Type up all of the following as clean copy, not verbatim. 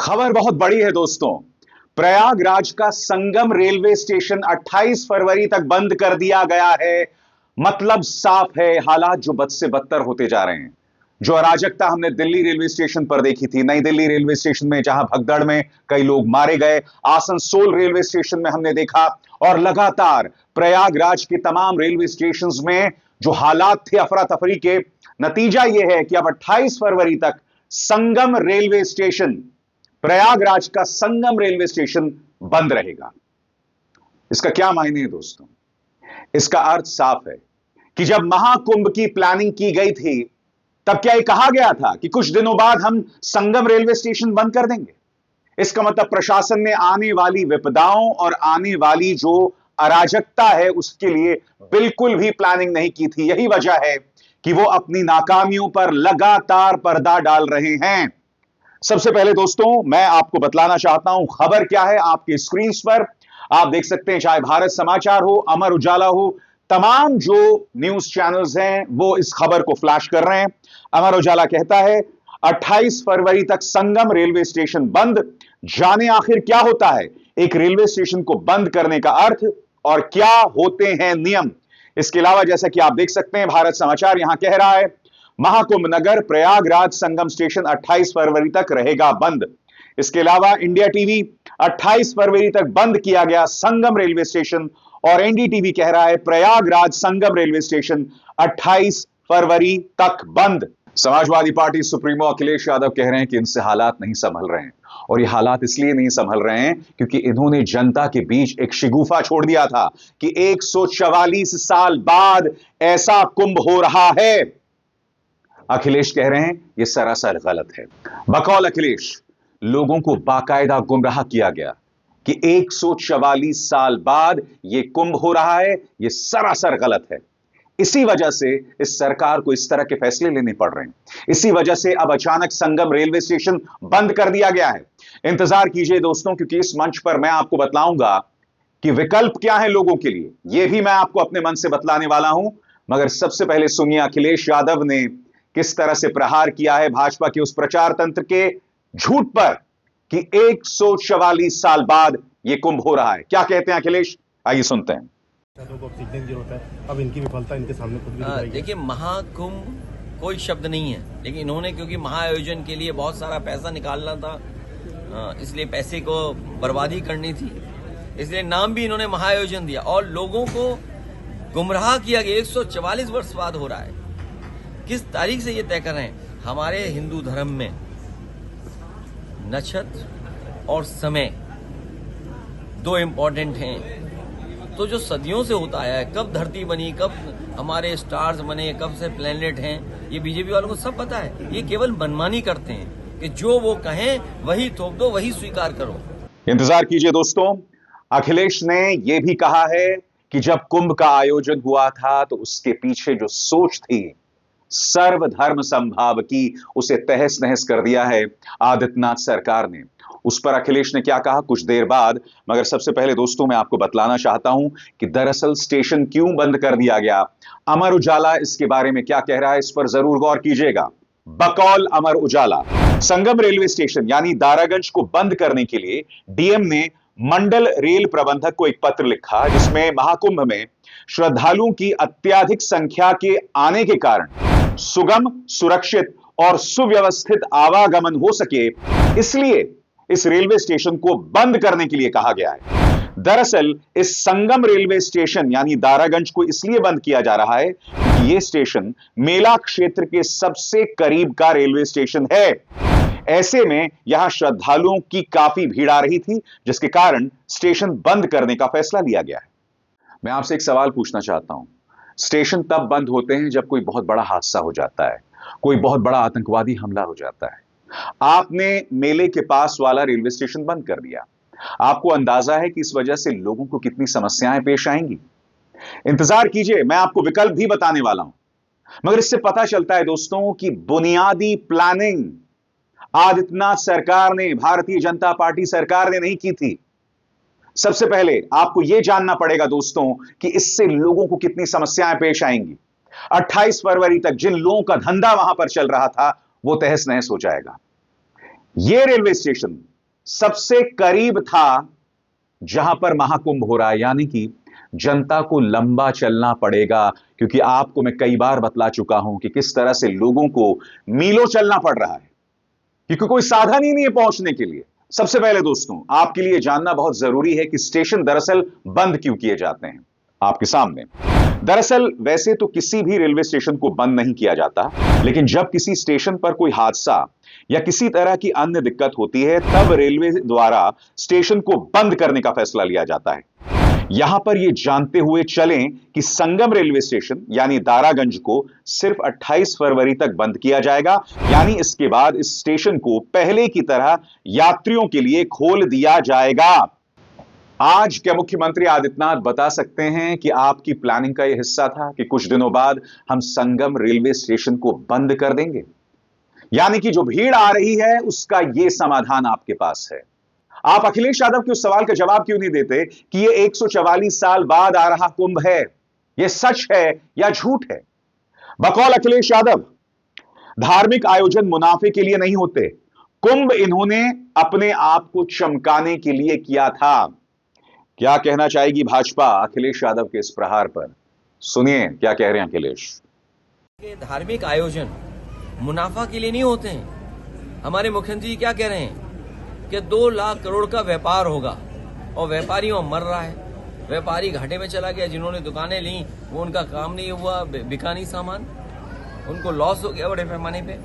खबर बहुत बड़ी है दोस्तों। प्रयागराज का संगम रेलवे स्टेशन 28 फरवरी तक बंद कर दिया गया है। मतलब साफ है, हालात जो बद से बदतर होते जा रहे हैं। जो अराजकता हमने दिल्ली रेलवे स्टेशन पर देखी थी, नई दिल्ली रेलवे स्टेशन में जहां भगदड़ में कई लोग मारे गए, आसनसोल रेलवे स्टेशन में हमने देखा, और लगातार प्रयागराज के तमाम रेलवे स्टेशन में जो हालात थे अफरा तफरी के, नतीजा यह है कि अब 28 फरवरी तक संगम रेलवे स्टेशन, प्रयागराज का संगम रेलवे स्टेशन बंद रहेगा। इसका क्या मायने है दोस्तों? इसका अर्थ साफ है कि जब महाकुंभ की प्लानिंग की गई थी, तब क्या यह कहा गया था कि कुछ दिनों बाद हम संगम रेलवे स्टेशन बंद कर देंगे? इसका मतलब प्रशासन ने आने वाली विपदाओं और आने वाली जो अराजकता है उसके लिए बिल्कुल भी प्लानिंग नहीं की थी। यही वजह है कि वो अपनी नाकामियों पर लगातार पर्दा डाल रहे हैं। सबसे पहले दोस्तों मैं आपको बतलाना चाहता हूं खबर क्या है। आपके स्क्रीन पर आप देख सकते हैं, चाहे भारत समाचार हो, अमर उजाला हो, तमाम जो न्यूज चैनल्स हैं वो इस खबर को फ्लैश कर रहे हैं। अमर उजाला कहता है 28 फरवरी तक संगम रेलवे स्टेशन बंद। जाने आखिर क्या होता है एक रेलवे स्टेशन को बंद करने का अर्थ और क्या होते हैं नियम। इसके अलावा जैसा कि आप देख सकते हैं, भारत समाचार यहां कह रहा है महाकुंभ नगर प्रयागराज संगम स्टेशन 28 फरवरी तक रहेगा बंद। इसके अलावा इंडिया टीवी 28 फरवरी तक बंद किया गया संगम रेलवे स्टेशन, और एनडीटीवी कह रहा है प्रयागराज संगम रेलवे स्टेशन 28 फरवरी तक बंद। समाजवादी पार्टी सुप्रीमो अखिलेश यादव कह रहे हैं कि इनसे हालात नहीं संभल रहे हैं, और ये हालात इसलिए नहीं संभल रहे हैं क्योंकि इन्होंने जनता के बीच एक शिगुफा छोड़ दिया था कि 144 साल बाद ऐसा कुंभ हो रहा है। अखिलेश कह रहे हैं यह सरासर गलत है। बकौल अखिलेश, लोगों को बाकायदा गुमराह किया गया कि 144 साल बाद यह कुंभ हो रहा है, यह सरासर गलत है। इसी वजह से इस सरकार को इस तरह के फैसले लेने पड़ रहे हैं। इसी वजह से अब अचानक संगम रेलवे स्टेशन बंद कर दिया गया है। इंतजार कीजिए दोस्तों, क्योंकि इस मंच पर मैं आपको बतलाऊंगा कि विकल्प क्या है लोगों के लिए, यह भी मैं आपको अपने मन से बतलाने वाला हूं। मगर सबसे पहले सुनिए अखिलेश यादव ने किस तरह से प्रहार किया है भाजपा के उस प्रचार तंत्र के झूठ पर कि 144 साल बाद यह कुंभ हो रहा है। क्या कहते हैं अखिलेश, आइए सुनते हैं। अब इनकी विफलता इनके सामने खुद भी देखिए, महाकुंभ कोई शब्द नहीं है, लेकिन इन्होंने क्योंकि महाआयोजन के लिए बहुत सारा पैसा निकालना था, इसलिए पैसे को बर्बादी करनी थी, इसलिए नाम भी इन्होंने महाआयोजन दिया और लोगों को गुमराह किया गया। 144 वर्ष बाद हो रहा है। किस तारीख से ये तय कर रहे हैं? हमारे हिंदू धर्म में नक्षत्र और समय दो इम्पोर्टेंट हैं। तो जो सदियों से होता आया है, कब धरती बनी, कब हमारे स्टार्स बने, कब से प्लेनेट हैं, ये बीजेपी वालों को सब पता है। ये केवल मनमानी करते हैं कि जो वो कहें वही थोप दो, वही स्वीकार करो। इंतजार कीजिए दोस्तों। अखिलेश ने यह भी कहा है कि जब कुंभ का आयोजन हुआ था तो उसके पीछे जो सोच थी सर्वधर्म समभाव की, उसे तहस नहस कर दिया है आदित्यनाथ सरकार ने। उस पर अखिलेश ने क्या कहा कुछ देर बाद। मगर सबसे पहले दोस्तों मैं आपको बतलाना चाहता हूं कि दरअसल स्टेशन क्यों बंद कर दिया गया। अमर उजाला इसके बारे में क्या कह रहा है, इस पर जरूर गौर कीजिएगा। बकौल अमर उजाला, संगम रेलवे स्टेशन यानी दारागंज को बंद करने के लिए डीएम ने मंडल रेल प्रबंधक को एक पत्र लिखा, जिसमें महाकुंभ में श्रद्धालुओं की अत्यधिक संख्या के आने के कारण सुगम, सुरक्षित और सुव्यवस्थित आवागमन हो सके, इसलिए इस रेलवे स्टेशन को बंद करने के लिए कहा गया है। दरअसल इस संगम रेलवे स्टेशन यानी दारागंज को इसलिए बंद किया जा रहा है क्योंकि यह स्टेशन मेला क्षेत्र के सबसे करीब का रेलवे स्टेशन है। ऐसे में यहां श्रद्धालुओं की काफी भीड़ आ रही थी, जिसके कारण स्टेशन बंद करने का फैसला लिया गया है। मैं आपसे एक सवाल पूछना चाहता हूं। स्टेशन तब बंद होते हैं जब कोई बहुत बड़ा हादसा हो जाता है, कोई बहुत बड़ा आतंकवादी हमला हो जाता है। आपने मेले के पास वाला रेलवे स्टेशन बंद कर दिया। आपको अंदाजा है कि इस वजह से लोगों को कितनी समस्याएं पेश आएंगी। इंतजार कीजिए, मैं आपको विकल्प भी बताने वाला हूं। मगर इससे पता चलता है दोस्तों कि बुनियादी प्लानिंग आदित्यनाथ सरकार ने, भारतीय जनता पार्टी सरकार ने नहीं की थी। सबसे पहले आपको यह जानना पड़ेगा दोस्तों कि इससे लोगों को कितनी समस्याएं पेश आएंगी। 28 फरवरी तक जिन लोगों का धंधा वहां पर चल रहा था वो तहस नहस हो जाएगा। यह रेलवे स्टेशन सबसे करीब था जहां पर महाकुंभ हो रहा है, यानी कि जनता को लंबा चलना पड़ेगा, क्योंकि आपको मैं कई बार बतला चुका हूं कि किस तरह से लोगों को मीलों चलना पड़ रहा है, क्योंकि कोई साधन ही नहीं है पहुंचने के लिए। सबसे पहले दोस्तों, आपके लिए जानना बहुत जरूरी है कि स्टेशन दरअसल बंद क्यों किए जाते हैं। आपके सामने दरअसल वैसे तो किसी भी रेलवे स्टेशन को बंद नहीं किया जाता, लेकिन जब किसी स्टेशन पर कोई हादसा या किसी तरह की अन्य दिक्कत होती है, तब रेलवे द्वारा स्टेशन को बंद करने का फैसला लिया जाता है। यहां पर यह जानते हुए चलें कि संगम रेलवे स्टेशन यानी दारागंज को सिर्फ 28 फरवरी तक बंद किया जाएगा, यानी इसके बाद इस स्टेशन को पहले की तरह यात्रियों के लिए खोल दिया जाएगा। आज क्या मुख्यमंत्री आदित्यनाथ बता सकते हैं कि आपकी प्लानिंग का यह हिस्सा था कि कुछ दिनों बाद हम संगम रेलवे स्टेशन को बंद कर देंगे? यानी कि जो भीड़ आ रही है उसका यह समाधान आपके पास है। आप अखिलेश यादव के उस सवाल का जवाब क्यों नहीं देते कि यह 144 साल बाद आ रहा कुंभ है, यह सच है या झूठ है? बकौल अखिलेश यादव, धार्मिक आयोजन मुनाफे के लिए नहीं होते, कुंभ इन्होंने अपने आप को चमकाने के लिए किया था। क्या कहना चाहेगी भाजपा अखिलेश यादव के इस प्रहार पर? सुनिए क्या कह रहे हैं अखिलेश। धार्मिक आयोजन मुनाफा के लिए नहीं होते हैं। हमारे मुख्यमंत्री जी क्या कह रहे हैं कि 2 लाख करोड़ का व्यापार होगा, और व्यापारी वहां मर रहा है। व्यापारी घाटे में चला गया, जिन्होंने दुकानें ली वो उनका काम नहीं हुआ, बिका नहीं सामान, उनको लॉस हो गया बड़े पैमाने पे।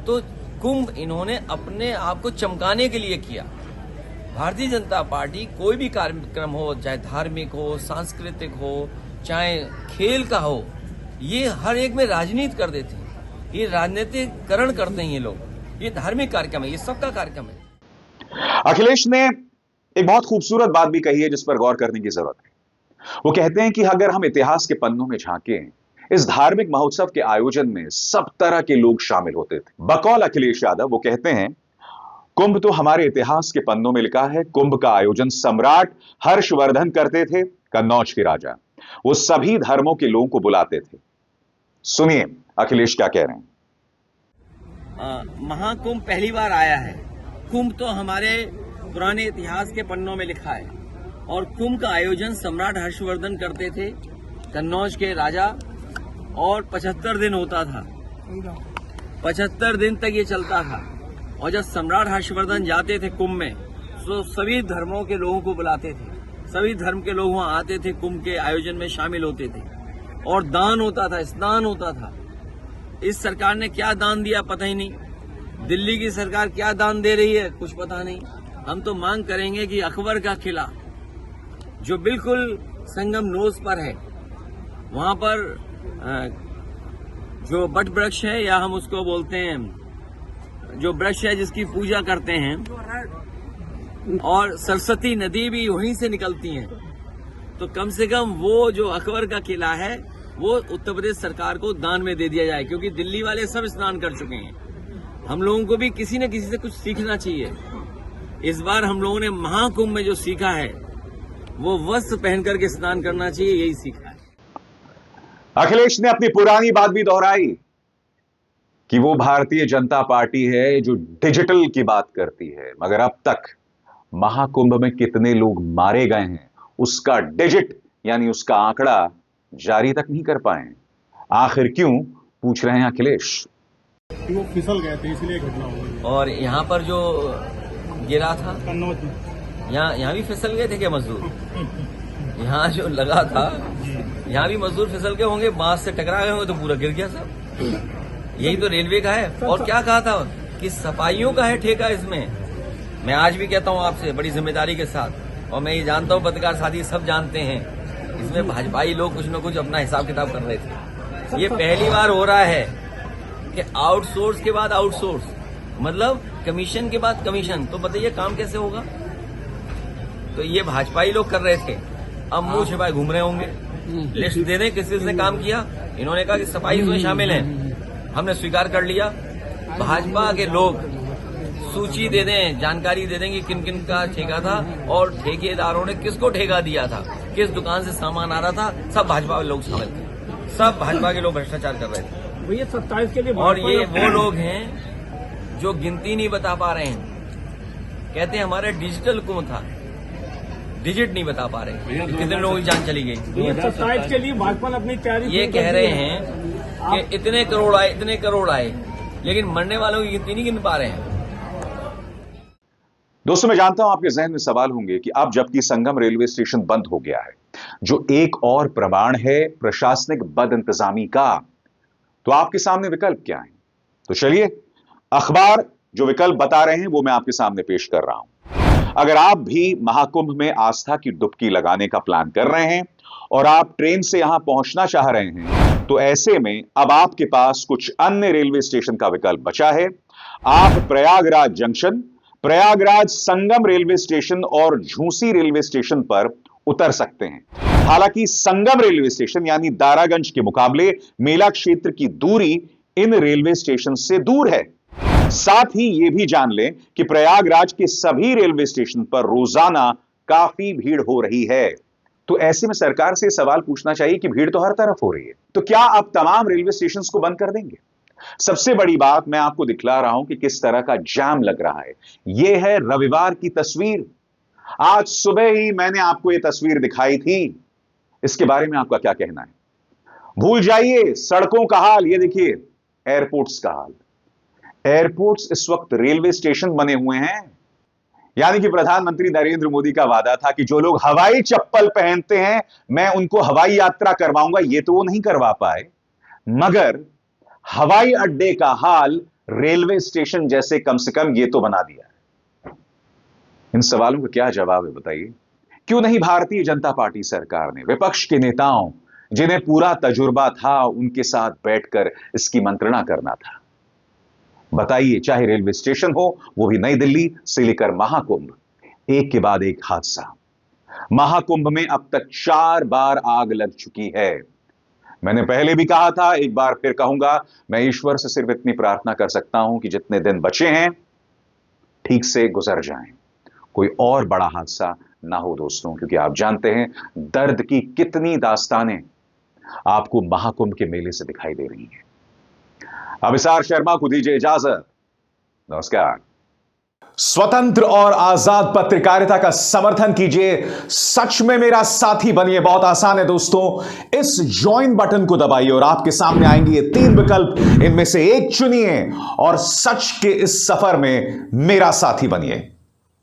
तो कुंभ इन्होंने अपने आप को चमकाने के लिए किया। भारतीय जनता पार्टी कोई भी कार्यक्रम हो, चाहे धार्मिक हो, सांस्कृतिक हो, चाहे खेल का हो, ये हर एक में राजनीति कर देते हैं। ये राजनीतिकरण करते हैं ये लोग। ये धार्मिक कार्यक्रम है, ये सबका कार्यक्रम है। अखिलेश ने एक बहुत खूबसूरत बात भी कही है जिस पर गौर करने की जरूरत है। वो कहते हैं कि अगर हम इतिहास के पन्नों में झांकें, इस धार्मिक महोत्सव के आयोजन में सब तरह के लोग शामिल होते थे। बकौल अखिलेश यादव वो कहते हैं, कुंभ तो हमारे इतिहास के पन्नों में लिखा है। कुंभ का आयोजन सम्राट हर्षवर्धन करते थे, कन्नौज के राजा। वो सभी धर्मों के लोगों को बुलाते थे। सुनिए अखिलेश क्या कह रहे हैं। महाकुंभ पहली बार आया है। कुंभ तो हमारे पुराने इतिहास के पन्नों में लिखा है, और कुंभ का आयोजन सम्राट हर्षवर्धन करते थे, कन्नौज के राजा, और 75 दिन होता था। 75 दिन तक ये चलता था। और जब सम्राट हर्षवर्धन जाते थे कुंभ में, तो सभी धर्मों के लोगों को बुलाते थे। सभी धर्म के लोग वहां आते थे, कुंभ के आयोजन में शामिल होते थे, और दान होता था, स्नान होता था। इस सरकार ने क्या दान दिया पता ही नहीं। दिल्ली की सरकार क्या दान दे रही है कुछ पता नहीं। हम तो मांग करेंगे कि अकबर का किला जो बिल्कुल संगम नोज पर है, वहां पर जो बट वृक्ष है, या हम उसको बोलते हैं जो वृक्ष है जिसकी पूजा करते हैं, और सरस्वती नदी भी वहीं से निकलती है, तो कम से कम वो जो अकबर का किला है वो उत्तर प्रदेश सरकार को दान में दे दिया जाए, क्योंकि दिल्ली वाले सब स्नान कर चुके हैं। हम लोगों को भी किसी न किसी से कुछ सीखना चाहिए। इस बार हम लोगों ने महाकुंभ में जो सीखा है वो वस्त्र पहन करके स्नान करना चाहिए, यही सीखा है। अखिलेश ने अपनी पुरानी बात भी दोहराई कि वो भारतीय जनता पार्टी है जो डिजिटल की बात करती है, मगर अब तक महाकुंभ में कितने लोग मारे गए हैं उसका डिजिट यानी उसका आंकड़ा जारी तक नहीं कर पाए। आखिर क्यों, पूछ रहे हैं अखिलेश। वो फिसल गए थे इसलिए घटना हो गई। और यहाँ पर जो गिरा था, कन्नौज में, यहाँ भी फिसल गए थे क्या मजदूर? यहाँ जो लगा था, यहाँ भी मजदूर फिसल गए होंगे, बांस से टकरा गए होंगे तो पूरा गिर गया सब। यही तो रेलवे का है। और क्या कहा था कि सफाइयों का है ठेका इसमें। मैं आज भी कहता हूँ आपसे बड़ी जिम्मेदारी के साथ, और मैं ये जानता हूँ पत्रकार साथी सब जानते हैं, इसमें भाजपाई लोग कुछ न कुछ अपना हिसाब किताब कर रहे थे। ये पहली बार हो रहा है कि आउटसोर्स के बाद आउटसोर्स, मतलब कमीशन के बाद कमीशन। तो बताइए काम कैसे होगा? तो ये भाजपाई लोग कर रहे थे, अब मुंह छिपाए घूम रहे होंगे। लिस्ट दे दें किस किसने काम किया। इन्होंने कहा कि सफाई इसमें शामिल है, हमने स्वीकार कर लिया। भाजपा के लोग सूची दे दें, जानकारी दे दें कि किन किन का ठेका था, और ठेकेदारों ने किसको ठेका दिया था, किस दुकान से सामान आ रहा था। सब भाजपा के लोग शामिल थे, सब भाजपा के लोग भ्रष्टाचार कर रहे थे। भैया 27 के लिए, और ये वो लोग हैं जो गिनती नहीं बता पा रहे हैं। कहते हैं हमारा डिजिटल कुंभ था, डिजिट नहीं बता पा रहे कि कितने लोगों की जान चली गई। 2027 के लिए भाजपा ने अपनी तैयारी ये कह रहे हैं कि इतने करोड़ आए, लेकिन मरने वालों की गिनती नहीं गिन पा रहे हैं। दोस्तों, मैं जानता हूं आपके जहन में सवाल होंगे कि अब जबकि संगम रेलवे स्टेशन बंद हो गया है, जो एक और प्रमाण है प्रशासनिक बदइंतजामी का, तो आपके सामने विकल्प क्या है? तो चलिए, अखबार जो विकल्प बता रहे हैं वो मैं आपके सामने पेश कर रहा हूं। अगर आप भी महाकुंभ में आस्था की डुबकी लगाने का प्लान कर रहे हैं और आप ट्रेन से यहां पहुंचना चाह रहे हैं, तो ऐसे में अब आपके पास कुछ अन्य रेलवे स्टेशन का विकल्प बचा है। आप Prayagraj junction, Prayagraj Sangam railway station और झूसी रेलवे स्टेशन पर उतर सकते हैं। हालांकि संगम रेलवे स्टेशन यानी दारागंज के मुकाबले मेला क्षेत्र की दूरी इन रेलवे स्टेशन से दूर है। साथ ही यह भी जान लें कि प्रयागराज के सभी रेलवे स्टेशन पर रोजाना काफी भीड़ हो रही है। तो ऐसे में सरकार से सवाल पूछना चाहिए कि भीड़ तो हर तरफ हो रही है, तो क्या आप तमाम रेलवे स्टेशन को बंद कर देंगे? सबसे बड़ी बात, मैं आपको दिखला रहा हूं कि किस तरह का जाम लग रहा है। यह है रविवार की तस्वीर। आज सुबह ही मैंने आपको यह तस्वीर दिखाई थी। इसके बारे में आपका क्या कहना है? भूल जाइए सड़कों का हाल, यह देखिए एयरपोर्ट्स का हाल। एयरपोर्ट्स इस वक्त रेलवे स्टेशन बने हुए हैं। यानी कि प्रधानमंत्री नरेंद्र मोदी का वादा था कि जो लोग हवाई चप्पल पहनते हैं मैं उनको हवाई यात्रा करवाऊंगा। यह तो वो नहीं करवा पाए, मगर हवाई अड्डे का हाल रेलवे स्टेशन जैसे कम से कम ये तो बना दिया है। इन सवालों का क्या जवाब है बताइए? क्यों नहीं भारतीय जनता पार्टी सरकार ने विपक्ष के नेताओं, जिन्हें पूरा तजुर्बा था, उनके साथ बैठकर इसकी मंत्रणा करना था? बताइए, चाहे रेलवे स्टेशन हो, वो भी नई दिल्ली से लेकर महाकुंभ, एक के बाद एक हादसा। महाकुंभ में अब तक 4 बार आग लग चुकी है। मैंने पहले भी कहा था, एक बार फिर कहूंगा, मैं ईश्वर से सिर्फ इतनी प्रार्थना कर सकता हूं कि जितने दिन बचे हैं ठीक से गुजर जाएं, कोई और बड़ा हादसा ना हो दोस्तों, क्योंकि आप जानते हैं दर्द की कितनी दास्तानें आपको महाकुंभ के मेले से दिखाई दे रही हैं। अभिसार शर्मा को दीजिए इजाजत। नमस्कार। स्वतंत्र और आजाद पत्रकारिता का समर्थन कीजिए, सच में मेरा साथी बनिए। बहुत आसान है दोस्तों, इस ज्वाइन बटन को दबाइए और आपके सामने आएंगे ये 3 विकल्प, इनमें से एक चुनिए और सच के इस सफर में मेरा साथी बनिए।